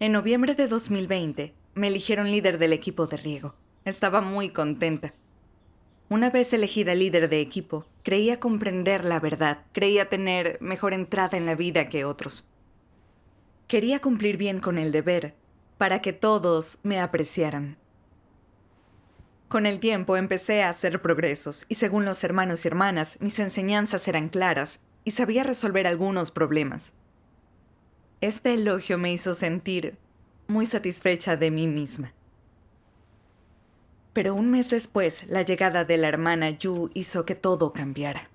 En noviembre de 2020, me eligieron líder del equipo de riego. Estaba muy contenta. Una vez elegida líder de equipo, creía comprender la verdad, creía tener mejor entrada en la vida que otros. Quería cumplir bien con el deber, para que todos me apreciaran. Con el tiempo empecé a hacer progresos, y según los hermanos y hermanas, mis enseñanzas eran claras, y sabía resolver algunos problemas. Este elogio me hizo sentir muy satisfecha de mí misma. Pero un mes después, la llegada de la hermana Yu hizo que todo cambiara.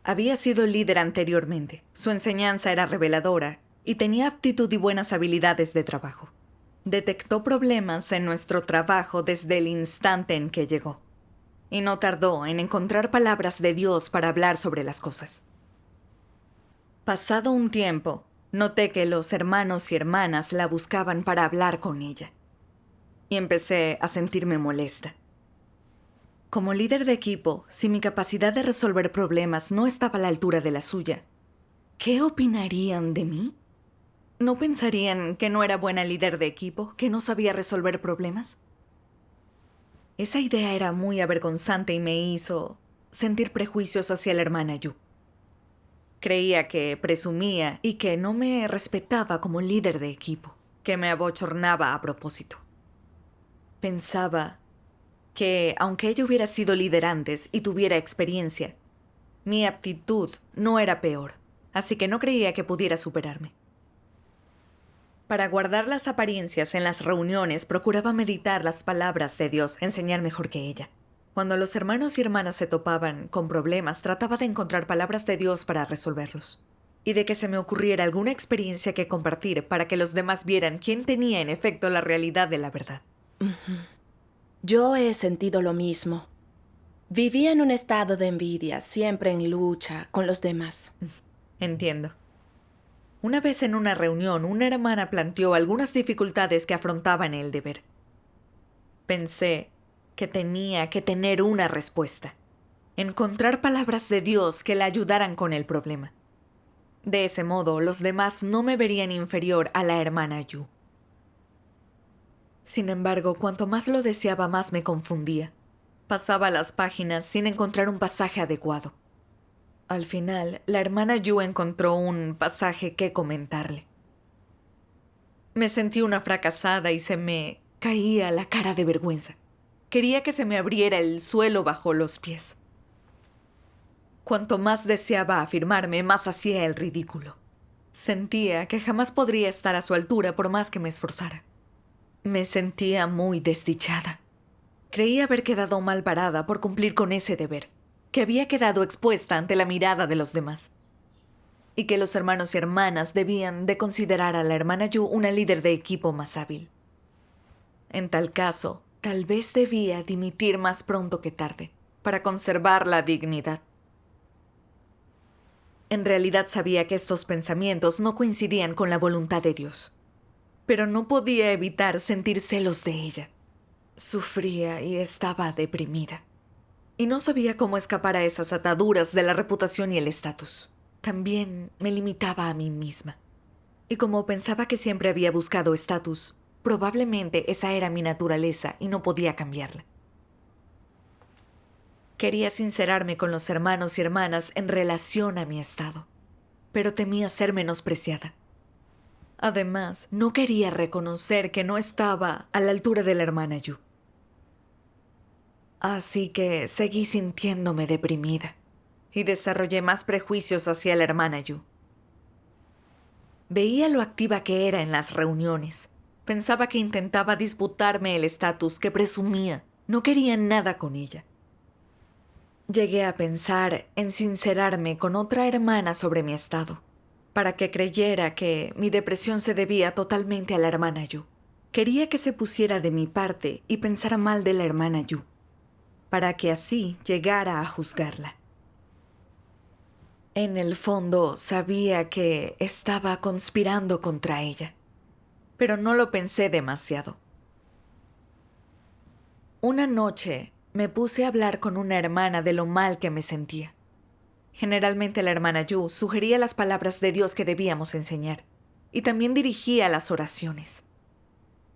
Había sido líder anteriormente, su enseñanza era reveladora y tenía aptitud y buenas habilidades de trabajo. Detectó problemas en nuestro trabajo desde el instante en que llegó, y no tardó en encontrar palabras de Dios para hablar sobre las cosas. Pasado un tiempo, noté que los hermanos y hermanas la buscaban para hablar con ella, y empecé a sentirme molesta. Como líder de equipo, si mi capacidad de resolver problemas no estaba a la altura de la suya, ¿qué opinarían de mí? ¿No pensarían que no era buena líder de equipo, que no sabía resolver problemas? Esa idea era muy avergonzante y me hizo sentir prejuicios hacia la hermana Yu. Creía que presumía y que no me respetaba como líder de equipo, que me abochornaba a propósito. Pensaba que, aunque ella hubiera sido líder antes y tuviera experiencia, mi aptitud no era peor, así que no creía que pudiera superarme. Para guardar las apariencias en las reuniones, procuraba meditar las palabras de Dios, enseñar mejor que ella. Cuando los hermanos y hermanas se topaban con problemas, trataba de encontrar palabras de Dios para resolverlos. Y de que se me ocurriera alguna experiencia que compartir para que los demás vieran quién tenía en efecto la realidad de la verdad. Yo he sentido lo mismo. Vivía en un estado de envidia, siempre en lucha con los demás. Entiendo. Una vez en una reunión, una hermana planteó algunas dificultades que afrontaba en el deber. Pensé que tenía que tener una respuesta. Encontrar palabras de Dios que la ayudaran con el problema. De ese modo, los demás no me verían inferior a la hermana Yu. Sin embargo, cuanto más lo deseaba, más me confundía. Pasaba las páginas sin encontrar un pasaje adecuado. Al final, la hermana Yu encontró un pasaje que comentarle. Me sentí una fracasada y se me caía la cara de vergüenza. Quería que se me abriera el suelo bajo los pies. Cuanto más deseaba afirmarme, más hacía el ridículo. Sentía que jamás podría estar a su altura por más que me esforzara. Me sentía muy desdichada. Creía haber quedado mal parada por cumplir con ese deber, que había quedado expuesta ante la mirada de los demás, y que los hermanos y hermanas debían de considerar a la hermana Yu una líder de equipo más hábil. En tal caso, tal vez debía dimitir más pronto que tarde, para conservar la dignidad. En realidad sabía que estos pensamientos no coincidían con la voluntad de Dios, pero no podía evitar sentir celos de ella. Sufría y estaba deprimida. Y no sabía cómo escapar a esas ataduras de la reputación y el estatus. También me limitaba a mí misma. Y como pensaba que siempre había buscado estatus, probablemente esa era mi naturaleza y no podía cambiarla. Quería sincerarme con los hermanos y hermanas en relación a mi estado, pero temía ser menospreciada. Además, no quería reconocer que no estaba a la altura de la hermana Yu. Así que seguí sintiéndome deprimida y desarrollé más prejuicios hacia la hermana Yu. Veía lo activa que era en las reuniones. Pensaba que intentaba disputarme el estatus que presumía. No quería nada con ella. Llegué a pensar en sincerarme con otra hermana sobre mi estado, para que creyera que mi depresión se debía totalmente a la hermana Yu. Quería que se pusiera de mi parte y pensara mal de la hermana Yu, para que así llegara a juzgarla. En el fondo sabía que estaba conspirando contra ella, pero no lo pensé demasiado. Una noche me puse a hablar con una hermana de lo mal que me sentía. Generalmente la hermana Yu sugería las palabras de Dios que debíamos enseñar. y también dirigía las oraciones.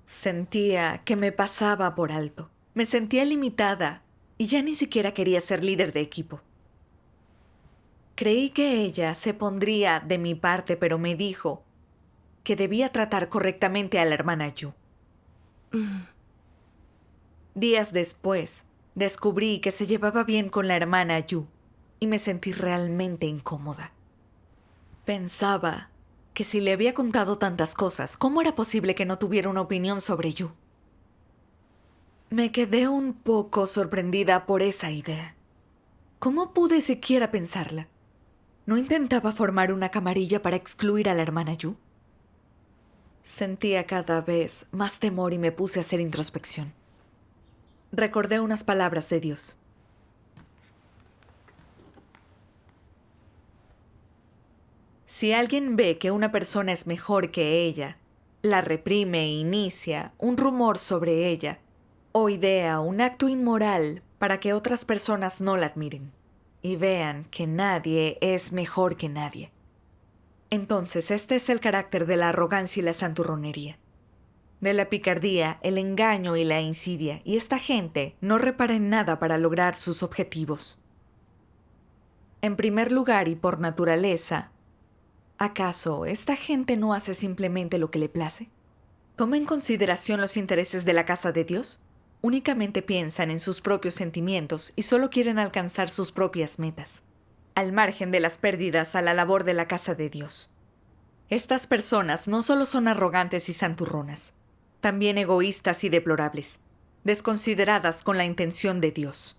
Sentía que me pasaba por alto. Me sentía limitada y ya ni siquiera quería ser líder de equipo. Creí que ella se pondría de mi parte, pero me dijo que debía tratar correctamente a la hermana Yu. Días después, descubrí que se llevaba bien con la hermana Yu y me sentí realmente incómoda. Pensaba que si le había contado tantas cosas, ¿cómo era posible que no tuviera una opinión sobre Yu? Me quedé un poco sorprendida por esa idea. ¿Cómo pude siquiera pensarla? ¿No intentaba formar una camarilla para excluir a la hermana Yu? Sentía cada vez más temor y me puse a hacer introspección. Recordé unas palabras de Dios. Si alguien ve que una persona es mejor que ella, la reprime e inicia un rumor sobre ella, o idea un acto inmoral para que otras personas no la admiren y vean que nadie es mejor que nadie. Entonces este es el carácter de la arrogancia y la santurronería, de la picardía, el engaño y la insidia, y esta gente no repara en nada para lograr sus objetivos. En primer lugar y por naturaleza, ¿acaso esta gente no hace simplemente lo que le place? ¿Toma en consideración los intereses de la casa de Dios? Únicamente piensan en sus propios sentimientos y solo quieren alcanzar sus propias metas, al margen de las pérdidas a la labor de la casa de Dios. Estas personas no solo son arrogantes y santurronas, también egoístas y deplorables, desconsideradas con la intención de Dios.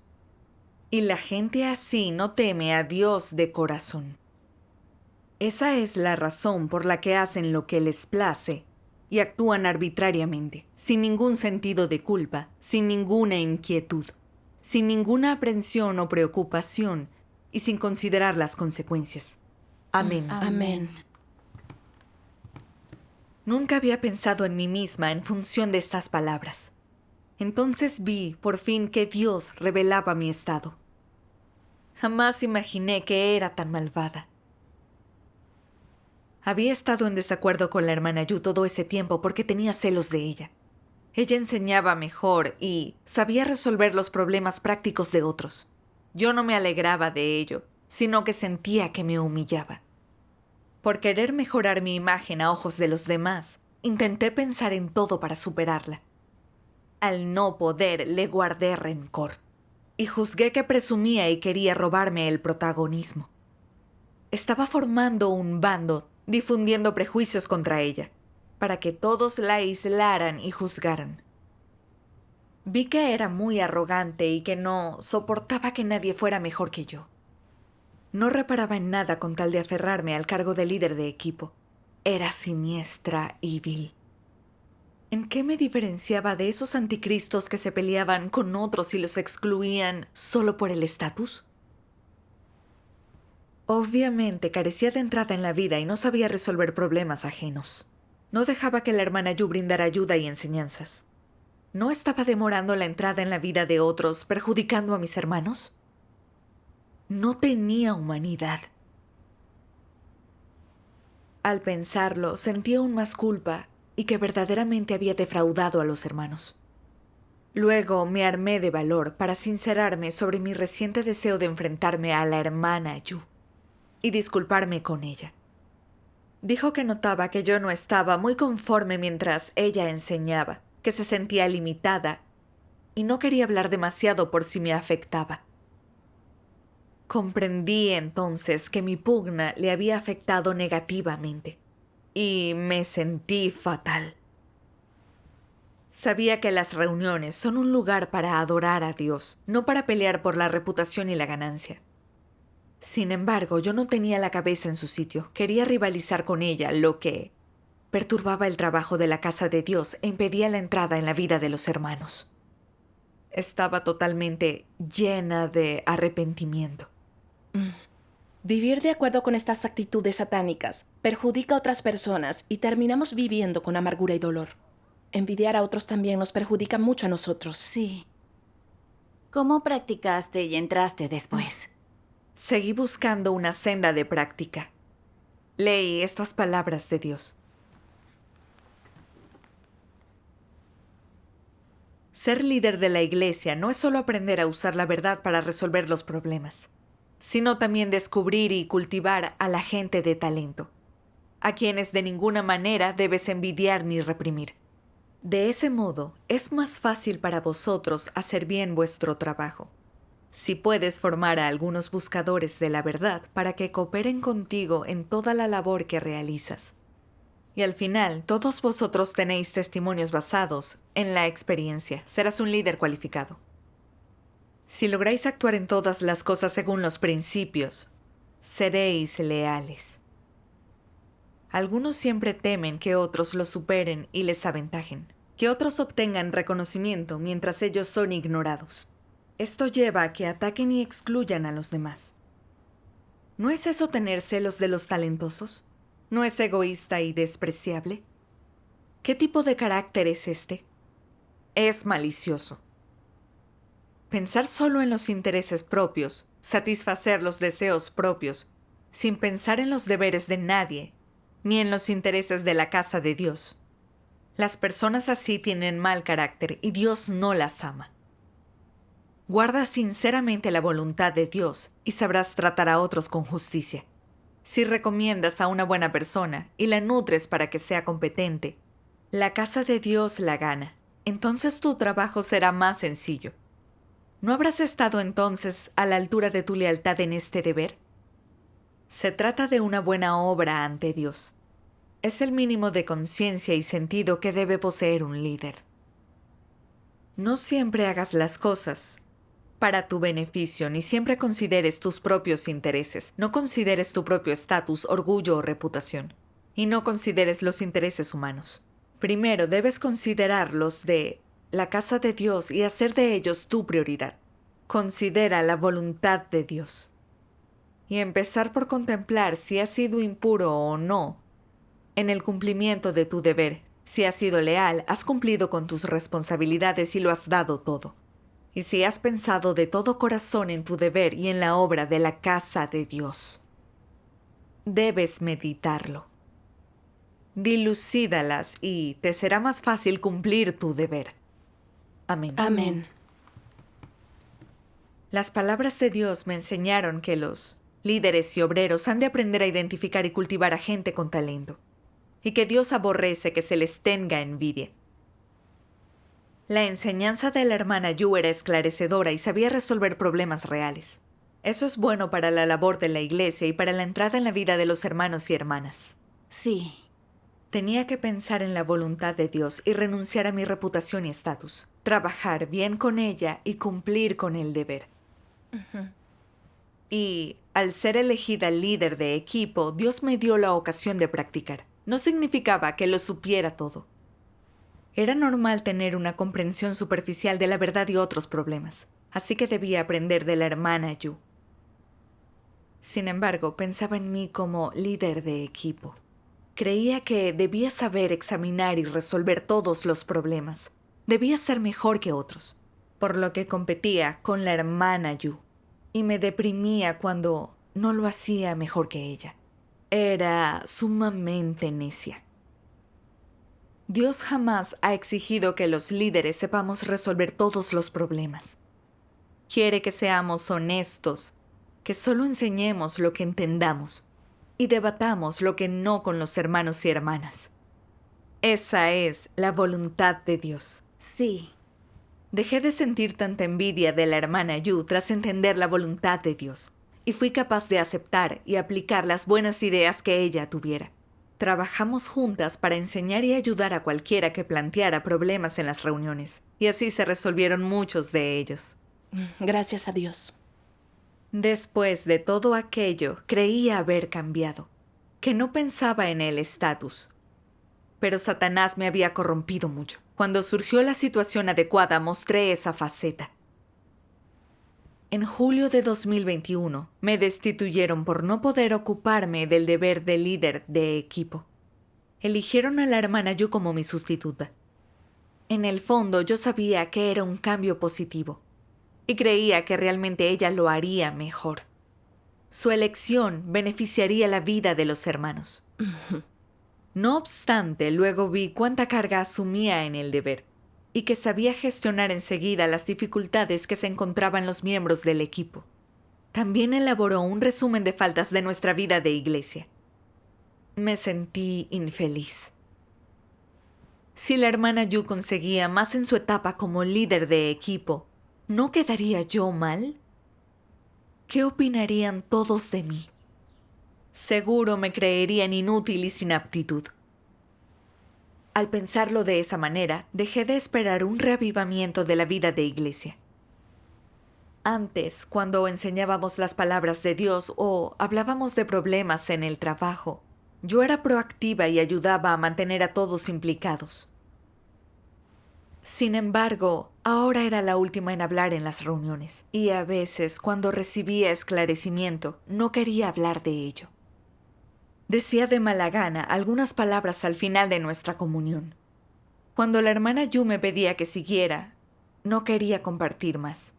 Y la gente así no teme a Dios de corazón. Esa es la razón por la que hacen lo que les place y actúan arbitrariamente, sin ningún sentido de culpa, sin ninguna inquietud, sin ninguna aprensión o preocupación y sin considerar las consecuencias. Amén. Amén. Nunca había pensado en mí misma en función de estas palabras. Entonces vi, por fin, que Dios revelaba mi estado. Jamás imaginé que era tan malvada. Había estado en desacuerdo con la hermana Yu todo ese tiempo porque tenía celos de ella. Ella enseñaba mejor y sabía resolver los problemas prácticos de otros. Yo no me alegraba de ello, sino que sentía que me humillaba. Por querer mejorar mi imagen a ojos de los demás, intenté pensar en todo para superarla. Al no poder, le guardé rencor y juzgué que presumía y quería robarme el protagonismo. Estaba formando un bando, difundiendo prejuicios contra ella, para que todos la aislaran y juzgaran. Vi que era muy arrogante y que no soportaba que nadie fuera mejor que yo. No reparaba en nada con tal de aferrarme al cargo de líder de equipo. Era siniestra y vil. ¿En qué me diferenciaba de esos anticristos que se peleaban con otros y los excluían solo por el estatus? Obviamente carecía de entrada en la vida y no sabía resolver problemas ajenos. No dejaba que la hermana Yu brindara ayuda y enseñanzas. ¿No estaba demorando la entrada en la vida de otros, perjudicando a mis hermanos? No tenía humanidad. Al pensarlo, sentí aún más culpa y que verdaderamente había defraudado a los hermanos. Luego me armé de valor para sincerarme sobre mi reciente deseo de enfrentarme a la hermana Yu y disculparme con ella. Dijo que notaba que yo no estaba muy conforme mientras ella enseñaba, que se sentía limitada y no quería hablar demasiado por si me afectaba. Comprendí entonces que mi pugna le había afectado negativamente y me sentí fatal. Sabía que las reuniones son un lugar para adorar a Dios, no para pelear por la reputación y la ganancia. Sin embargo, yo no tenía la cabeza en su sitio. Quería rivalizar con ella, lo que perturbaba el trabajo de la casa de Dios e impedía la entrada en la vida de los hermanos. Estaba totalmente llena de arrepentimiento. Vivir de acuerdo con estas actitudes satánicas perjudica a otras personas y terminamos viviendo con amargura y dolor. Envidiar a otros también nos perjudica mucho a nosotros. Sí. ¿Cómo practicaste y entraste después? Seguí buscando una senda de práctica. Leí estas palabras de Dios. Ser líder de la iglesia no es solo aprender a usar la verdad para resolver los problemas, sino también descubrir y cultivar a la gente de talento, a quienes de ninguna manera debes envidiar ni reprimir. De ese modo, es más fácil para vosotros hacer bien vuestro trabajo. Si puedes formar a algunos buscadores de la verdad para que cooperen contigo en toda la labor que realizas. Y al final, todos vosotros tenéis testimonios basados en la experiencia. Serás un líder cualificado. Si lográis actuar en todas las cosas según los principios, seréis leales. Algunos siempre temen que otros los superen y les aventajen, que otros obtengan reconocimiento mientras ellos son ignorados. Esto lleva a que ataquen y excluyan a los demás. ¿No es eso tener celos de los talentosos? ¿No es egoísta y despreciable? ¿Qué tipo de carácter es este? Es malicioso. Pensar solo en los intereses propios, satisfacer los deseos propios, sin pensar en los deberes de nadie, ni en los intereses de la casa de Dios. Las personas así tienen mal carácter y Dios no las ama. Guarda sinceramente la voluntad de Dios y sabrás tratar a otros con justicia. Si recomiendas a una buena persona y la nutres para que sea competente, la casa de Dios la gana. Entonces tu trabajo será más sencillo. ¿No habrás estado entonces a la altura de tu lealtad en este deber? Se trata de una buena obra ante Dios. Es el mínimo de conciencia y sentido que debe poseer un líder. No siempre hagas las cosas para tu beneficio, ni siempre consideres tus propios intereses. No consideres tu propio estatus, orgullo o reputación. Y no consideres los intereses humanos. Primero debes considerar los de la casa de Dios y hacer de ellos tu prioridad. Considera la voluntad de Dios. Y empezar por contemplar si has sido impuro o no en el cumplimiento de tu deber. Si has sido leal, has cumplido con tus responsabilidades y lo has dado todo. Y si has pensado de todo corazón en tu deber y en la obra de la casa de Dios, debes meditarlo. Dilucídalas y te será más fácil cumplir tu deber. Amén. Amén. Las palabras de Dios me enseñaron que los líderes y obreros han de aprender a identificar y cultivar a gente con talento, y que Dios aborrece que se les tenga envidia. La enseñanza de la hermana Yu era esclarecedora y sabía resolver problemas reales. Eso es bueno para la labor de la iglesia y para la entrada en la vida de los hermanos y hermanas. Sí. Tenía que pensar en la voluntad de Dios y renunciar a mi reputación y estatus, trabajar bien con ella y cumplir con el deber. Y al ser elegida líder de equipo, Dios me dio la ocasión de practicar. No significaba que lo supiera todo. Era normal tener una comprensión superficial de la verdad y otros problemas, así que debía aprender de la hermana Yu. Sin embargo, pensaba en mí como líder de equipo. Creía que debía saber examinar y resolver todos los problemas. Debía ser mejor que otros, por lo que competía con la hermana Yu. Y me deprimía cuando no lo hacía mejor que ella. Era sumamente necia. Dios jamás ha exigido que los líderes sepamos resolver todos los problemas. Quiere que seamos honestos, que solo enseñemos lo que entendamos y debatamos lo que no con los hermanos y hermanas. Esa es la voluntad de Dios. Sí. Dejé de sentir tanta envidia de la hermana Yu tras entender la voluntad de Dios, y fui capaz de aceptar y aplicar las buenas ideas que ella tuviera. Trabajamos juntas para enseñar y ayudar a cualquiera que planteara problemas en las reuniones, y así se resolvieron muchos de ellos. Gracias a Dios. Después de todo aquello, creía haber cambiado, que no pensaba en el estatus. Pero Satanás me había corrompido mucho. Cuando surgió la situación adecuada, mostré esa faceta. En julio de 2021, me destituyeron por no poder ocuparme del deber de líder de equipo. Eligieron a la hermana Yu como mi sustituta. En el fondo, yo sabía que era un cambio positivo, y creía que realmente ella lo haría mejor. Su elección beneficiaría la vida de los hermanos. No obstante, luego vi cuánta carga asumía en el deber. y que sabía gestionar enseguida las dificultades que se encontraban los miembros del equipo. También elaboró un resumen de faltas de nuestra vida de iglesia. Me sentí infeliz. Si la hermana Yu conseguía más en su etapa como líder de equipo, ¿no quedaría yo mal? ¿Qué opinarían todos de mí? Seguro me creerían inútil y sin aptitud. Al pensarlo de esa manera, dejé de esperar un reavivamiento de la vida de iglesia. Antes, cuando enseñábamos las palabras de Dios o hablábamos de problemas en el trabajo, yo era proactiva y ayudaba a mantener a todos implicados. Sin embargo, ahora era la última en hablar en las reuniones, y a veces, cuando recibía esclarecimiento, no quería hablar de ello. Decía de mala gana algunas palabras al final de nuestra comunión. Cuando la hermana Yu me pedía que siguiera, no quería compartir más.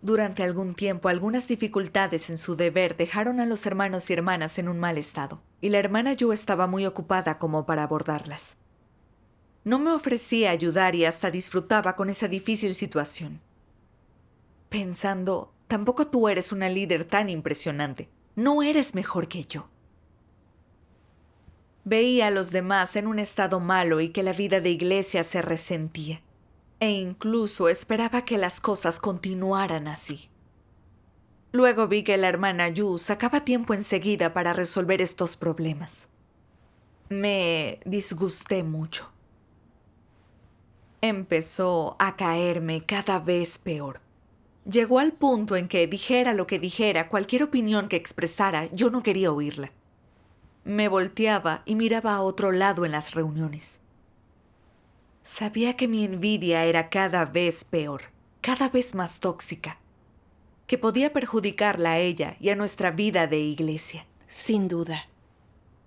Durante algún tiempo, algunas dificultades en su deber dejaron a los hermanos y hermanas en un mal estado, y la hermana Yu estaba muy ocupada como para abordarlas. No me ofrecía ayudar y hasta disfrutaba con esa difícil situación. Pensando, tampoco tú eres una líder tan impresionante. No eres mejor que yo. Veía a los demás en un estado malo y que la vida de iglesia se resentía. E incluso esperaba que las cosas continuaran así. Luego vi que la hermana Yu sacaba tiempo enseguida para resolver estos problemas. Me disgusté mucho. Empezó a caerme cada vez peor. Llegó al punto en que, dijera lo que dijera, cualquier opinión que expresara, yo no quería oírla. Me volteaba y miraba a otro lado en las reuniones. Sabía que mi envidia era cada vez peor, cada vez más tóxica, que podía perjudicarla a ella y a nuestra vida de iglesia. Sin duda.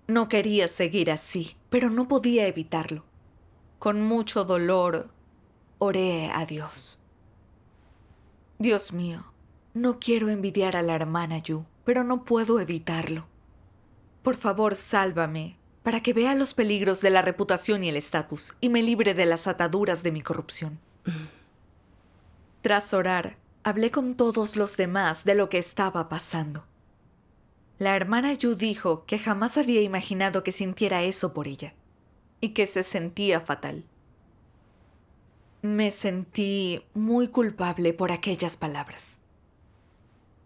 No quería seguir así, pero no podía evitarlo. Con mucho dolor, oré a Dios. Dios mío, no quiero envidiar a la hermana Yu, pero no puedo evitarlo. Por favor, sálvame, para que vea los peligros de la reputación y el estatus, y me libre de las ataduras de mi corrupción. Tras orar, hablé con todos los demás de lo que estaba pasando. La hermana Yu dijo que jamás había imaginado que sintiera eso por ella, y que se sentía fatal. Me sentí muy culpable por aquellas palabras.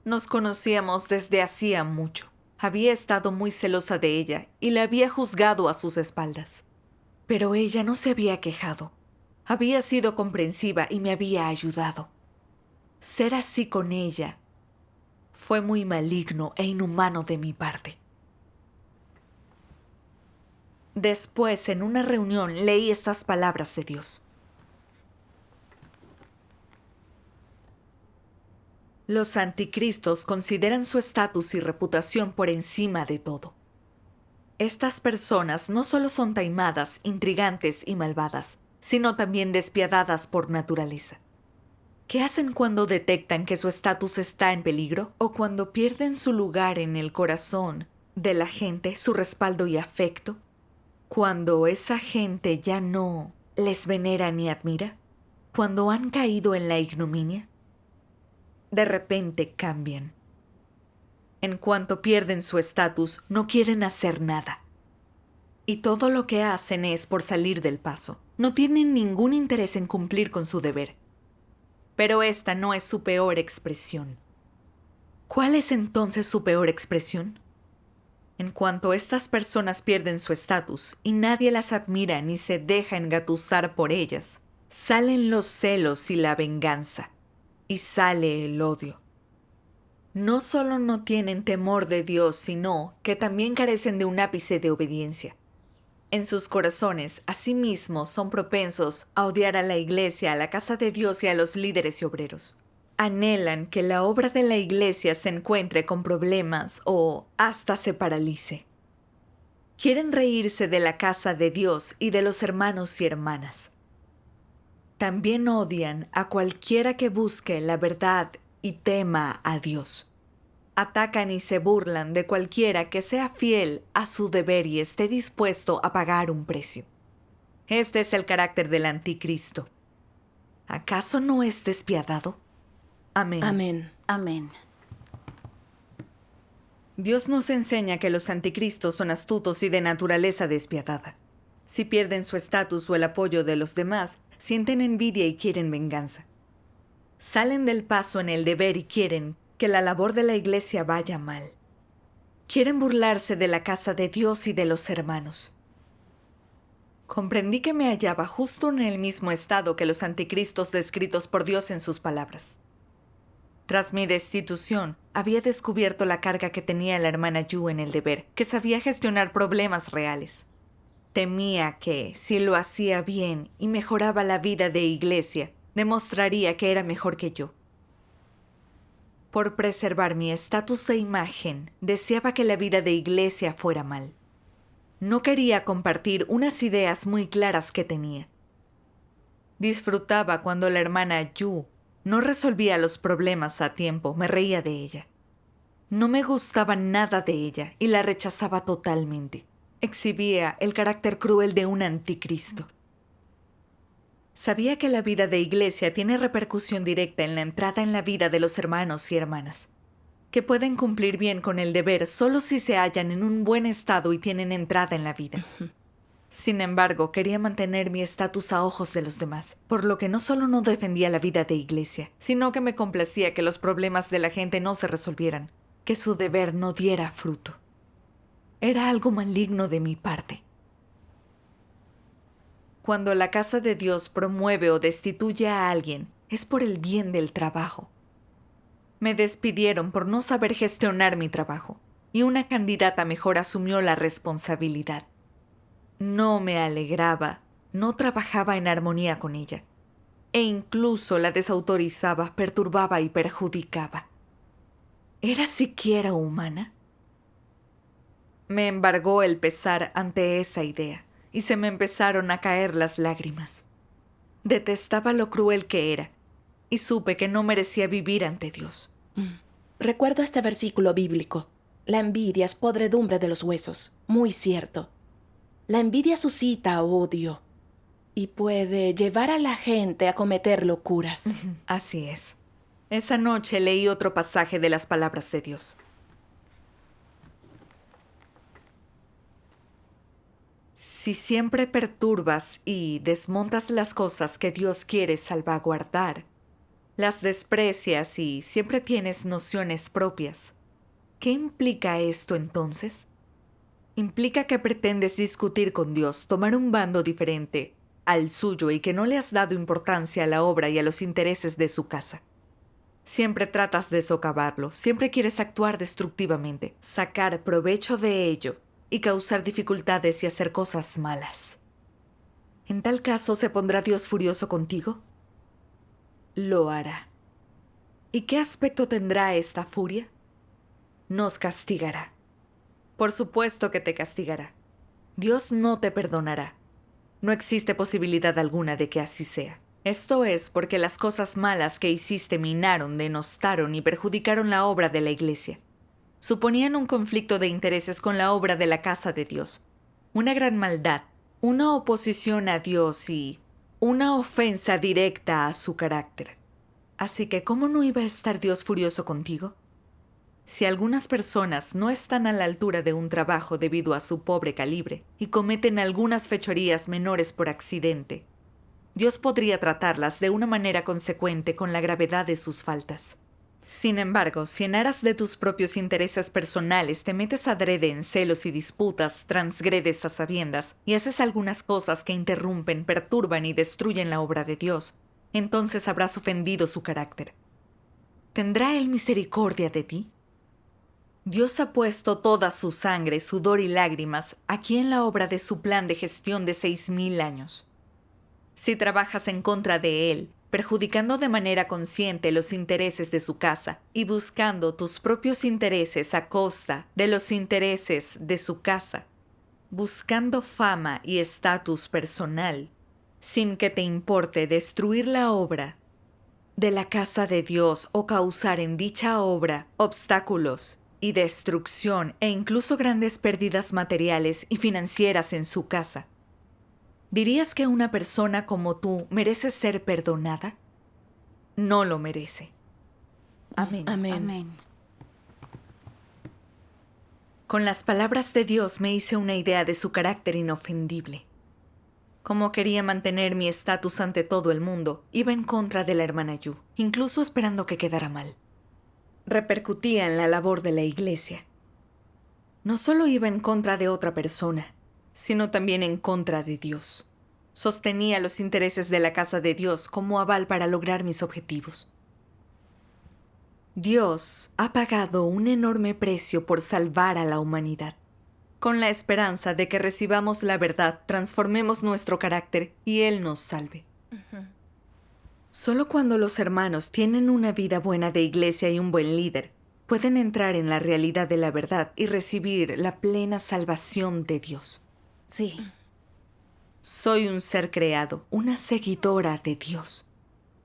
Nos conocíamos desde hacía mucho. Había estado muy celosa de ella y la había juzgado a sus espaldas. Pero ella no se había quejado. Había sido comprensiva y me había ayudado. Ser así con ella fue muy maligno e inhumano de mi parte. Después, en una reunión, leí estas palabras de Dios. Los anticristos consideran su estatus y reputación por encima de todo. Estas personas no solo son taimadas, intrigantes y malvadas, sino también despiadadas por naturaleza. ¿Qué hacen cuando detectan que su estatus está en peligro o cuando pierden su lugar en el corazón de la gente, su respaldo y afecto? Cuando esa gente ya no les venera ni admira, cuando han caído en la ignominia, de repente cambian. En cuanto pierden su estatus, no quieren hacer nada. Y todo lo que hacen es por salir del paso. No tienen ningún interés en cumplir con su deber. Pero esta no es su peor expresión. ¿Cuál es entonces su peor expresión? En cuanto estas personas pierden su estatus y nadie las admira ni se deja engatusar por ellas, salen los celos y la venganza. Y sale el odio. No solo no tienen temor de Dios, sino que también carecen de un ápice de obediencia. En sus corazones, asimismo, son propensos a odiar a la iglesia, a la casa de Dios y a los líderes y obreros. Anhelan que la obra de la iglesia se encuentre con problemas o hasta se paralice. Quieren reírse de la casa de Dios y de los hermanos y hermanas. También odian a cualquiera que busque la verdad y tema a Dios. Atacan y se burlan de cualquiera que sea fiel a su deber y esté dispuesto a pagar un precio. Este es el carácter del anticristo. ¿Acaso no es despiadado? Amén. Amén. Amén. Dios nos enseña que los anticristos son astutos y de naturaleza despiadada. Si pierden su estatus o el apoyo de los demás, sienten envidia y quieren venganza. Salen del paso en el deber y quieren que la labor de la iglesia vaya mal. Quieren burlarse de la casa de Dios y de los hermanos. Comprendí que me hallaba justo en el mismo estado que los anticristos descritos por Dios en sus palabras. Tras mi destitución, había descubierto la carga que tenía la hermana Yu en el deber, que sabía gestionar problemas reales. Temía que, si lo hacía bien y mejoraba la vida de iglesia, demostraría que era mejor que yo. Por preservar mi estatus e imagen, deseaba que la vida de iglesia fuera mal. No quería compartir unas ideas muy claras que tenía. Disfrutaba cuando la hermana Yu no resolvía los problemas a tiempo, me reía de ella. No me gustaba nada de ella y la rechazaba totalmente. Exhibía el carácter cruel de un anticristo. Sabía que la vida de iglesia tiene repercusión directa en la entrada en la vida de los hermanos y hermanas, que pueden cumplir bien con el deber solo si se hallan en un buen estado y tienen entrada en la vida. Sin embargo, quería mantener mi estatus a ojos de los demás, por lo que no solo no defendía la vida de iglesia, sino que me complacía que los problemas de la gente no se resolvieran, que su deber no diera fruto. Era algo maligno de mi parte. Cuando la casa de Dios promueve o destituye a alguien, es por el bien del trabajo. Me despidieron por no saber gestionar mi trabajo, y una candidata mejor asumió la responsabilidad. No me alegraba, no trabajaba en armonía con ella, e incluso la desautorizaba, perturbaba y perjudicaba. ¿Era siquiera humana? Me embargó el pesar ante esa idea, y se me empezaron a caer las lágrimas. Detestaba lo cruel que era, y supe que no merecía vivir ante Dios. Recuerdo este versículo bíblico. La envidia es podredumbre de los huesos. Muy cierto. La envidia suscita odio y puede llevar a la gente a cometer locuras. Así es. Esa noche leí otro pasaje de las palabras de Dios. Si siempre perturbas y desmontas las cosas que Dios quiere salvaguardar, las desprecias y siempre tienes nociones propias, ¿qué implica esto entonces? Implica que pretendes discutir con Dios, tomar un bando diferente al suyo y que no le has dado importancia a la obra y a los intereses de su casa. Siempre tratas de socavarlo, siempre quieres actuar destructivamente, sacar provecho de ello y causar dificultades y hacer cosas malas. ¿En tal caso se pondrá Dios furioso contigo? Lo hará. ¿Y qué aspecto tendrá esta furia? Nos castigará. Por supuesto que te castigará. Dios no te perdonará. No existe posibilidad alguna de que así sea. Esto es porque las cosas malas que hiciste minaron, denostaron y perjudicaron la obra de la iglesia. Suponían un conflicto de intereses con la obra de la casa de Dios, una gran maldad, una oposición a Dios y una ofensa directa a su carácter. Así que, ¿cómo no iba a estar Dios furioso contigo? Si algunas personas no están a la altura de un trabajo debido a su pobre calibre y cometen algunas fechorías menores por accidente, Dios podría tratarlas de una manera consecuente con la gravedad de sus faltas. Sin embargo, si en aras de tus propios intereses personales te metes adrede en celos y disputas, transgredes a sabiendas y haces algunas cosas que interrumpen, perturban y destruyen la obra de Dios, entonces habrás ofendido su carácter. ¿Tendrá Él misericordia de ti? Dios ha puesto toda su sangre, sudor y lágrimas aquí en la obra de su plan de gestión de 6,000 años. Si trabajas en contra de Él, perjudicando de manera consciente los intereses de su casa y buscando tus propios intereses a costa de los intereses de su casa, buscando fama y estatus personal, sin que te importe destruir la obra de la casa de Dios o causar en dicha obra obstáculos y destrucción e incluso grandes pérdidas materiales y financieras en su casa. ¿Dirías que una persona como tú merece ser perdonada? No lo merece. Amén. Amén. Amén. Con las palabras de Dios me hice una idea de su carácter inofendible. Como quería mantener mi estatus ante todo el mundo, iba en contra de la hermana Yu, incluso esperando que quedara mal. Repercutía en la labor de la iglesia. No solo iba en contra de otra persona, sino también en contra de Dios. Sostenía los intereses de la casa de Dios como aval para lograr mis objetivos. Dios ha pagado un enorme precio por salvar a la humanidad, con la esperanza de que recibamos la verdad, transformemos nuestro carácter y Él nos salve. Solo cuando los hermanos tienen una vida buena de iglesia y un buen líder, pueden entrar en la realidad de la verdad y recibir la plena salvación de Dios. Sí. Soy un ser creado, una seguidora de Dios.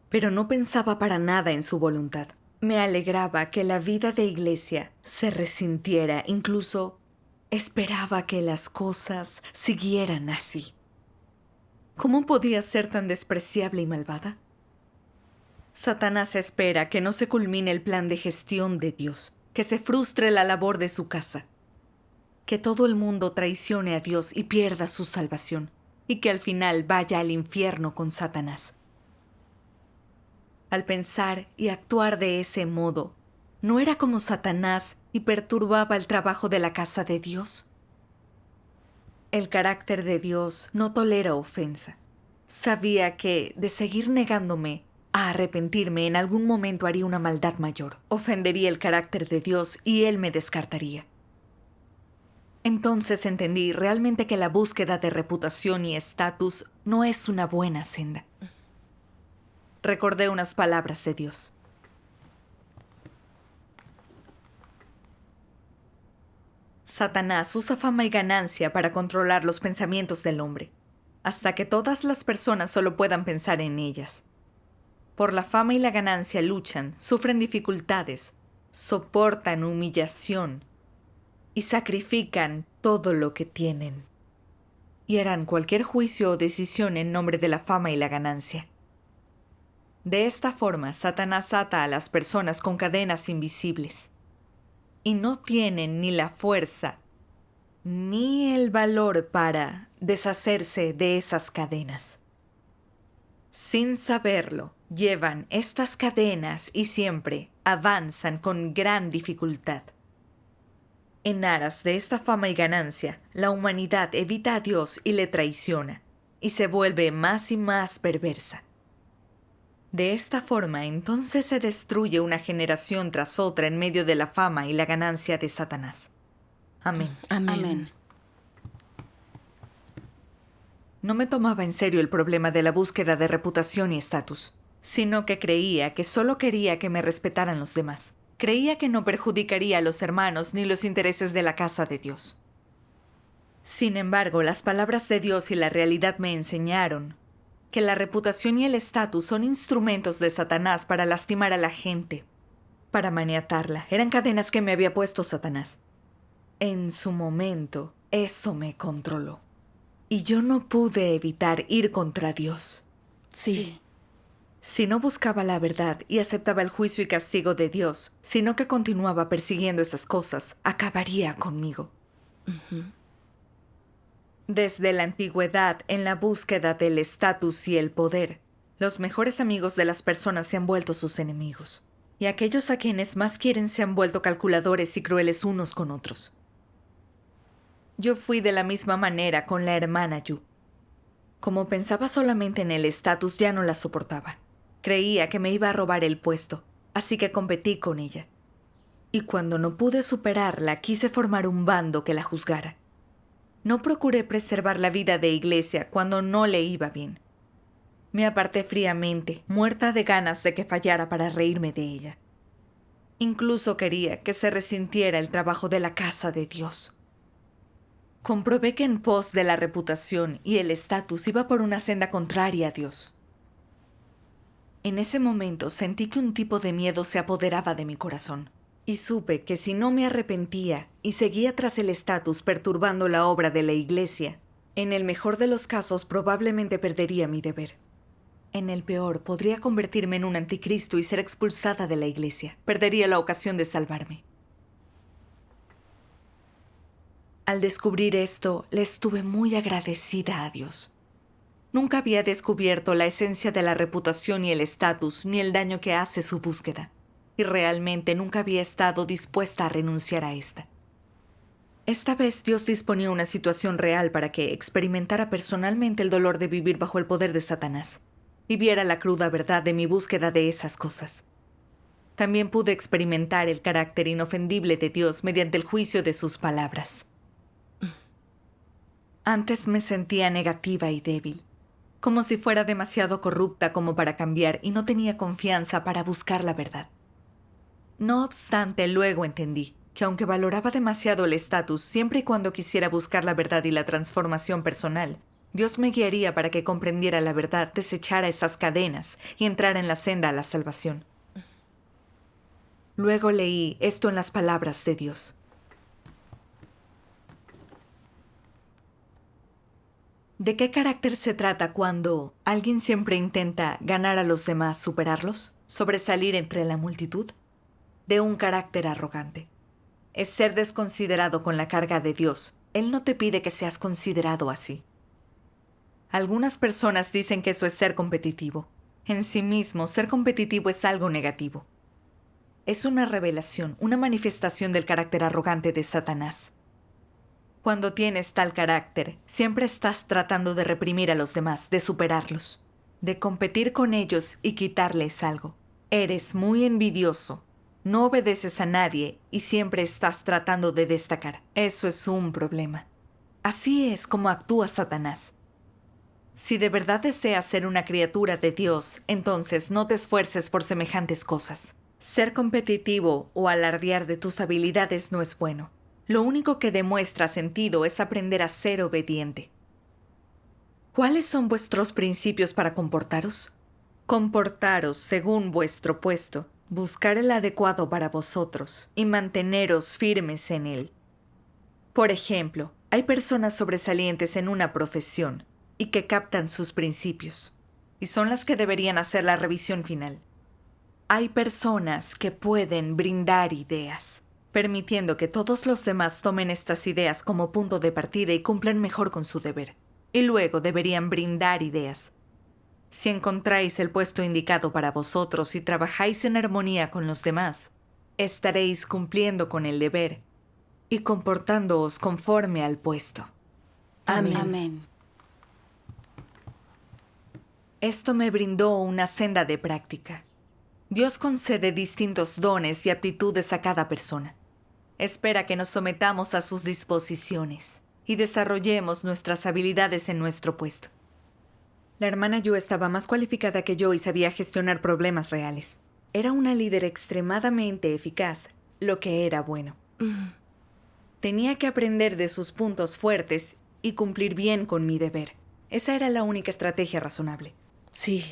Pero no pensaba para nada en su voluntad. Me alegraba que la vida de iglesia se resintiera, incluso esperaba que las cosas siguieran así. ¿Cómo podía ser tan despreciable y malvada? Satanás espera que no se culmine el plan de gestión de Dios, que se frustre la labor de su casa, que todo el mundo traicione a Dios y pierda su salvación, y que al final vaya al infierno con Satanás. Al pensar y actuar de ese modo, ¿no era como Satanás y perturbaba el trabajo de la casa de Dios? El carácter de Dios no tolera ofensa. Sabía que, de seguir negándome a arrepentirme, en algún momento haría una maldad mayor. Ofendería el carácter de Dios y Él me descartaría. Entonces entendí realmente que la búsqueda de reputación y estatus no es una buena senda. Recordé unas palabras de Dios. Satanás usa fama y ganancia para controlar los pensamientos del hombre, hasta que todas las personas solo puedan pensar en ellas. Por la fama y la ganancia luchan, sufren dificultades, soportan humillación y sacrifican todo lo que tienen. Y harán cualquier juicio o decisión en nombre de la fama y la ganancia. De esta forma, Satanás ata a las personas con cadenas invisibles. Y no tienen ni la fuerza ni el valor para deshacerse de esas cadenas. Sin saberlo, llevan estas cadenas y siempre avanzan con gran dificultad. En aras de esta fama y ganancia, la humanidad evita a Dios y le traiciona, y se vuelve más y más perversa. De esta forma, entonces se destruye una generación tras otra en medio de la fama y la ganancia de Satanás. Amén. Amén. Amén. No me tomaba en serio el problema de la búsqueda de reputación y estatus, sino que creía que solo quería que me respetaran los demás. Creía que no perjudicaría a los hermanos ni los intereses de la casa de Dios. Sin embargo, las palabras de Dios y la realidad me enseñaron que la reputación y el estatus son instrumentos de Satanás para lastimar a la gente, para maniatarla. Eran cadenas que me había puesto Satanás. En su momento, eso me controló. Y yo no pude evitar ir contra Dios. Sí. Si no buscaba la verdad y aceptaba el juicio y castigo de Dios, sino que continuaba persiguiendo esas cosas, acabaría conmigo. Desde la antigüedad, en la búsqueda del estatus y el poder, los mejores amigos de las personas se han vuelto sus enemigos. Y aquellos a quienes más quieren se han vuelto calculadores y crueles unos con otros. Yo fui de la misma manera con la hermana Yu. Como pensaba solamente en el estatus, ya no la soportaba. Creía que me iba a robar el puesto, así que competí con ella. Y cuando no pude superarla, quise formar un bando que la juzgara. No procuré preservar la vida de iglesia cuando no le iba bien. Me aparté fríamente, muerta de ganas de que fallara para reírme de ella. Incluso quería que se resintiera el trabajo de la casa de Dios. Comprobé que en pos de la reputación y el estatus iba por una senda contraria a Dios. En ese momento sentí que un tipo de miedo se apoderaba de mi corazón. Y supe que si no me arrepentía y seguía tras el estatus perturbando la obra de la iglesia, En el mejor de los casos, probablemente perdería mi deber. En el peor, podría convertirme en un anticristo y ser expulsada de la iglesia. Perdería la ocasión de salvarme. Al descubrir esto, le estuve muy agradecida a Dios. Nunca había descubierto la esencia de la reputación y el estatus, ni el daño que hace su búsqueda. Y realmente nunca había estado dispuesta a renunciar a esta. Esta vez Dios disponía una situación real para que experimentara personalmente el dolor de vivir bajo el poder de Satanás y viera la cruda verdad de mi búsqueda de esas cosas. También pude experimentar el carácter inofendible de Dios mediante el juicio de sus palabras. Antes me sentía negativa y débil, como si fuera demasiado corrupta como para cambiar y no tenía confianza para buscar la verdad. No obstante, luego entendí que aunque valoraba demasiado el estatus siempre y cuando quisiera buscar la verdad y la transformación personal, Dios me guiaría para que comprendiera la verdad, desechara esas cadenas y entrara en la senda a la salvación. Luego leí esto en las palabras de Dios. ¿De qué carácter se trata cuando alguien siempre intenta ganar a los demás, superarlos, sobresalir entre la multitud? De un carácter arrogante. Es ser desconsiderado con la carga de Dios. Él no te pide que seas considerado así. Algunas personas dicen que eso es ser competitivo. En sí mismo, ser competitivo es algo negativo. Es una revelación, una manifestación del carácter arrogante de Satanás. Cuando tienes tal carácter, siempre estás tratando de reprimir a los demás, de superarlos, de competir con ellos y quitarles algo. Eres muy envidioso. No obedeces a nadie y siempre estás tratando de destacar. Eso es un problema. Así es como actúa Satanás. Si de verdad deseas ser una criatura de Dios, entonces no te esfuerces por semejantes cosas. Ser competitivo o alardear de tus habilidades no es bueno. Lo único que demuestra sentido es aprender a ser obediente. ¿Cuáles son vuestros principios para comportaros? Comportaros según vuestro puesto. Buscar el adecuado para vosotros y manteneros firmes en él. Por ejemplo, hay personas sobresalientes en una profesión y que captan sus principios, y son las que deberían hacer la revisión final. Hay personas que pueden brindar ideas, permitiendo que todos los demás tomen estas ideas como punto de partida y cumplan mejor con su deber, y luego deberían brindar ideas. Si encontráis el puesto indicado para vosotros y trabajáis en armonía con los demás, estaréis cumpliendo con el deber y comportándoos conforme al puesto. Amén. Amén. Esto me brindó una senda de práctica. Dios concede distintos dones y aptitudes a cada persona. Espera que nos sometamos a sus disposiciones y desarrollemos nuestras habilidades en nuestro puesto. La hermana Yu estaba más cualificada que yo y sabía gestionar problemas reales. Era una líder extremadamente eficaz, lo que era bueno. Tenía que aprender de sus puntos fuertes y cumplir bien con mi deber. Esa era la única estrategia razonable. Sí.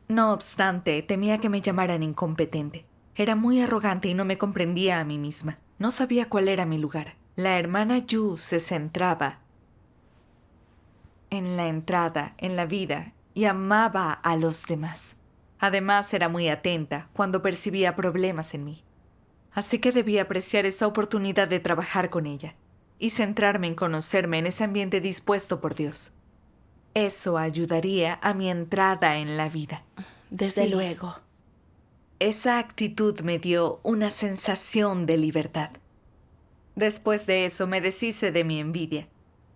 No obstante, temía que me llamaran incompetente. Era muy arrogante y no me comprendía a mí misma. No sabía cuál era mi lugar. La hermana Yu se centraba en la entrada, en la vida, y amaba a los demás. Además, era muy atenta cuando percibía problemas en mí. Así que debía apreciar esa oportunidad de trabajar con ella y centrarme en conocerme en ese ambiente dispuesto por Dios. Eso ayudaría a mi entrada en la vida. Desde Sí. luego. Esa actitud me dio una sensación de libertad. Después de eso me deshice de mi envidia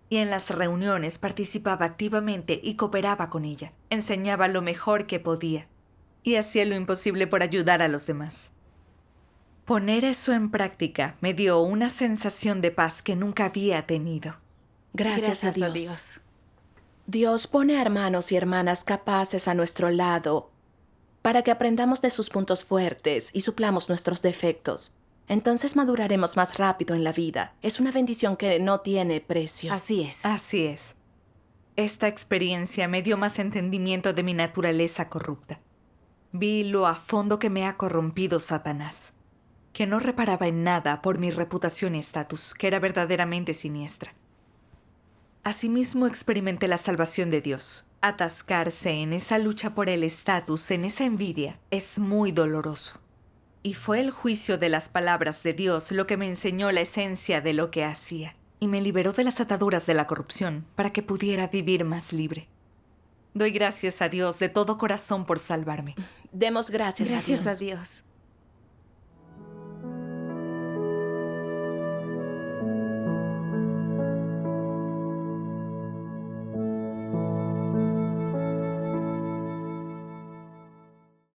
y en las reuniones participaba activamente y cooperaba con ella. Enseñaba lo mejor que podía y hacía lo imposible por ayudar a los demás. Poner eso en práctica me dio una sensación de paz que nunca había tenido. Gracias a Dios. Dios. Dios pone a hermanos y hermanas capaces a nuestro lado para que aprendamos de sus puntos fuertes y suplamos nuestros defectos. Entonces maduraremos más rápido en la vida. Es una bendición que no tiene precio. Así es. Así es. Esta experiencia me dio más entendimiento de mi naturaleza corrupta. Vi lo a fondo que me ha corrompido Satanás, que no reparaba en nada por mi reputación y estatus, que era verdaderamente siniestra. Asimismo experimenté la salvación de Dios. Atascarse en esa lucha por el estatus, en esa envidia, es muy doloroso. Y fue el juicio de las palabras de Dios lo que me enseñó la esencia de lo que hacía y me liberó de las ataduras de la corrupción para que pudiera vivir más libre. Doy gracias a Dios de todo corazón por salvarme. Demos gracias a Dios. Gracias a Dios.